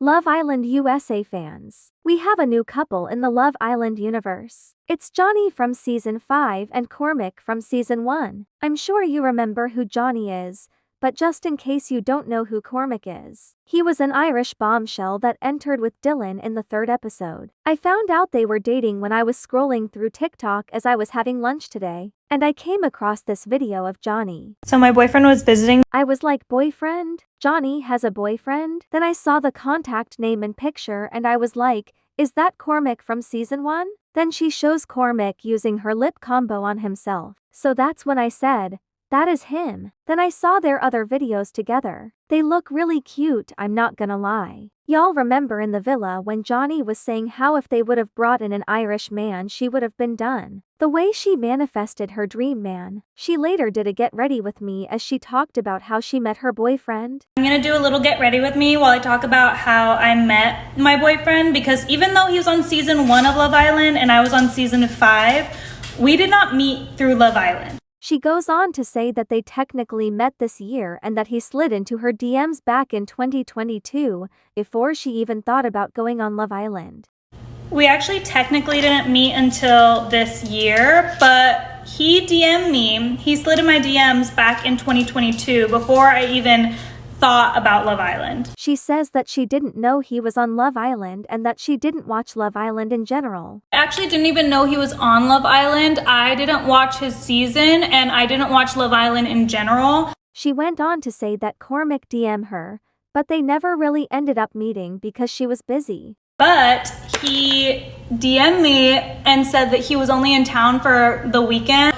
Love Island USA fans, we have a new couple in the Love Island universe. It's Johnny from Season 5 and Cormac from Season 1. I'm sure you remember who Johnny is, but just in case you don't know who Cormac is, he was an Irish bombshell that entered with Dylan in the 3rd episode. I found out they were dating when I was scrolling through TikTok as I was having lunch today, and I came across this video of Johnny. So my boyfriend was visiting. I was like, boyfriend? Johnny has a boyfriend? Then I saw the contact name and picture and I was like, is that Cormac from Season 1? Then she shows Cormac using her lip combo on himself. So that's when I said, that is him. Then I saw their other videos together. They look really cute, I'm not gonna lie. Y'all remember in the villa when Johnny was saying how if they would have brought in an Irish man she would have been done. The way she manifested her dream man. She later did a get ready with me as she talked about how she met her boyfriend. I'm gonna do a little get ready with me while I talk about how I met my boyfriend, because even though he was on Season 1 of Love Island and I was on Season 5, we did not meet through Love Island. She goes on to say that they technically met this year and that he slid into her DMs back in 2022, before she even thought about going on Love Island. We actually technically didn't meet until this year, but he DM'd me, he slid in my DMs back in 2022 before I even thought about Love Island. She says that she didn't know he was on Love Island and that she didn't watch Love Island in general. I actually didn't even know he was on Love Island. I didn't watch his season and I didn't watch Love Island in general. She went on to say that Cormac DM'd her, but they never really ended up meeting because she was busy. But he DM'd me and said that he was only in town for the weekend.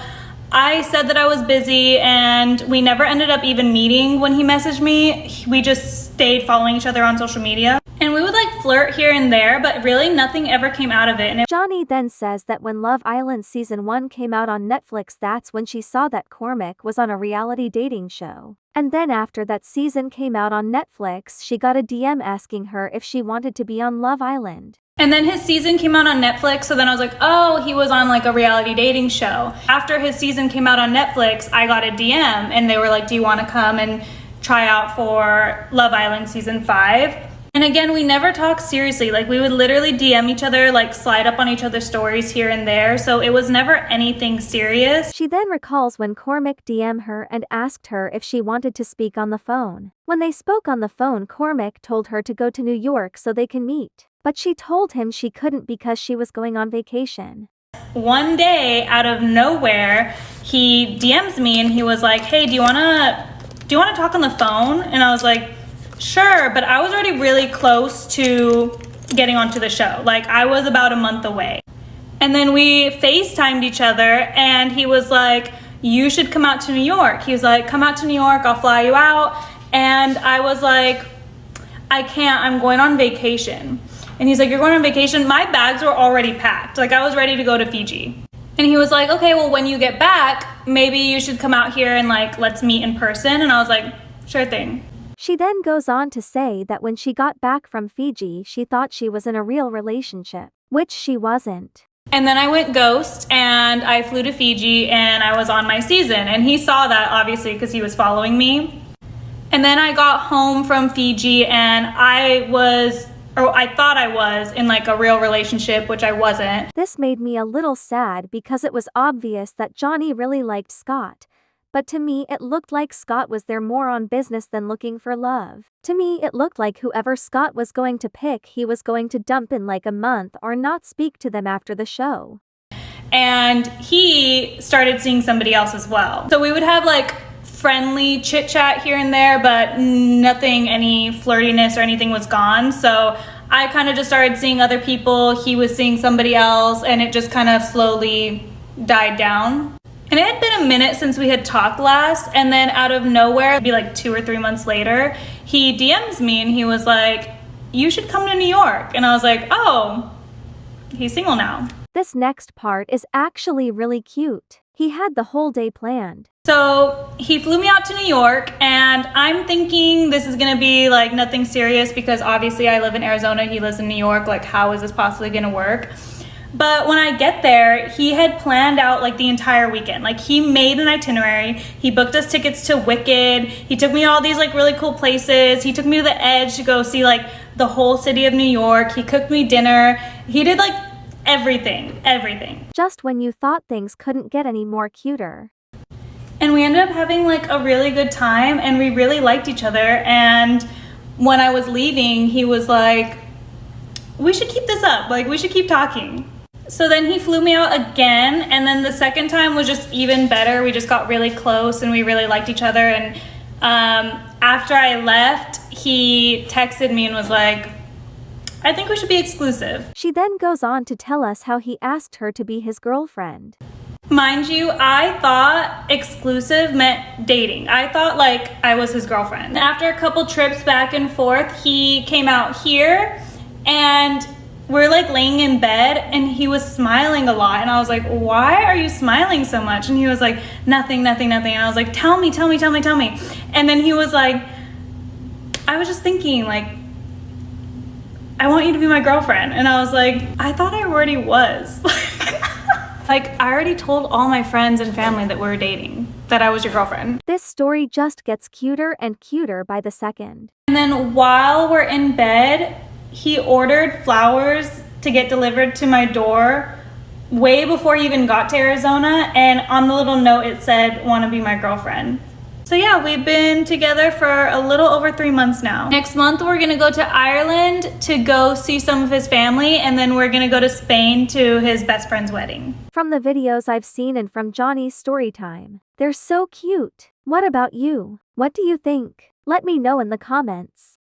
I said that I was busy and we never ended up even meeting when he messaged me. We just stayed following each other on social media. And we would like flirt here and there, but really nothing ever came out of it. Johnny then says that when Love Island Season 1 came out on Netflix, that's when she saw that Cormac was on a reality dating show. And then after that season came out on Netflix, she got a DM asking her if she wanted to be on Love Island. And then his season came out on Netflix, so then I was like, oh, he was on like a reality dating show. After his season came out on Netflix, I got a DM and they were like, do you want to come and try out for Love Island Season 5? And again, we never talked seriously. Like, we would literally DM each other, like slide up on each other's stories here and there, so it was never anything serious. She then recalls when Cormac DM'd her and asked her if she wanted to speak on the phone. When they spoke on the phone, Cormac told her to go to New York so they can meet. But she told him she couldn't because she was going on vacation. One day, out of nowhere, he DMs me and he was like, hey, do you wanna talk on the phone? And I was like, sure, but I was already really close to getting onto the show. Like, I was about a month away. And then we FaceTimed each other and he was like, you should come out to New York. He was like, come out to New York, I'll fly you out. And I was like, I can't, I'm going on vacation. And he's like, you're going on vacation? My bags were already packed. Like, I was ready to go to Fiji. And he was like, okay, well, when you get back, maybe you should come out here and like, let's meet in person. And I was like, sure thing. She then goes on to say that when she got back from Fiji, she thought she was in a real relationship, which she wasn't. And then I went ghost and I flew to Fiji and I was on my season. And he saw that obviously because he was following me. And then I got home from Fiji and I thought I was in like a real relationship, which I wasn't. This made me a little sad because it was obvious that Johnny really liked Scott. But to me it looked like Scott was there more on business than looking for love. To me it looked like whoever Scott was going to pick, he was going to dump in like a month or not speak to them after the show. And he started seeing somebody else as well. So we would have like friendly chit chat here and there, but nothing, any flirtiness or anything was gone. So I kind of just started seeing other people. He was seeing somebody else and it just kind of slowly died down. And it had been a minute since we had talked last, and then out of nowhere, it'd be like 2 or 3 months later, he DMs me and he was like, you should come to New York. And I was like, oh, he's single now. This next part is actually really cute. He had the whole day planned. So he flew me out to New York and I'm thinking this is gonna be like nothing serious because obviously I live in Arizona, he lives in New York, like how is this possibly gonna work? But when I get there, he had planned out like the entire weekend. Like he made an itinerary, he booked us tickets to Wicked, he took me to all these like really cool places, he took me to the Edge to go see like the whole city of New York. He cooked me dinner. He did like everything. Just when you thought things couldn't get any more cuter. And we ended up having like a really good time, and we really liked each other. And when I was leaving, he was like, we should keep this up. Like, we should keep talking. So then he flew me out again, and then the second time was just even better. We just got really close and we really liked each other. And after I left, he texted me and was like, I think we should be exclusive. She then goes on to tell us how he asked her to be his girlfriend. Mind you, I thought exclusive meant dating. I thought like I was his girlfriend. After a couple trips back and forth, he came out here and we're like laying in bed and he was smiling a lot. And I was like, why are you smiling so much? And he was like, nothing. And I was like, tell me. And then he was like, I was just thinking like, I want you to be my girlfriend. And I was like, I thought I already was. Like, I already told all my friends and family that we were dating, that I was your girlfriend. This story just gets cuter and cuter by the second. And then while we're in bed, he ordered flowers to get delivered to my door way before he even got to Arizona. And on the little note, it said, want to be my girlfriend. So yeah, we've been together for a little over 3 months now. Next month, we're gonna go to Ireland to go see some of his family, and then we're gonna go to Spain to his best friend's wedding. From the videos I've seen and from Johnny's story time, they're so cute. What about you? What do you think? Let me know in the comments.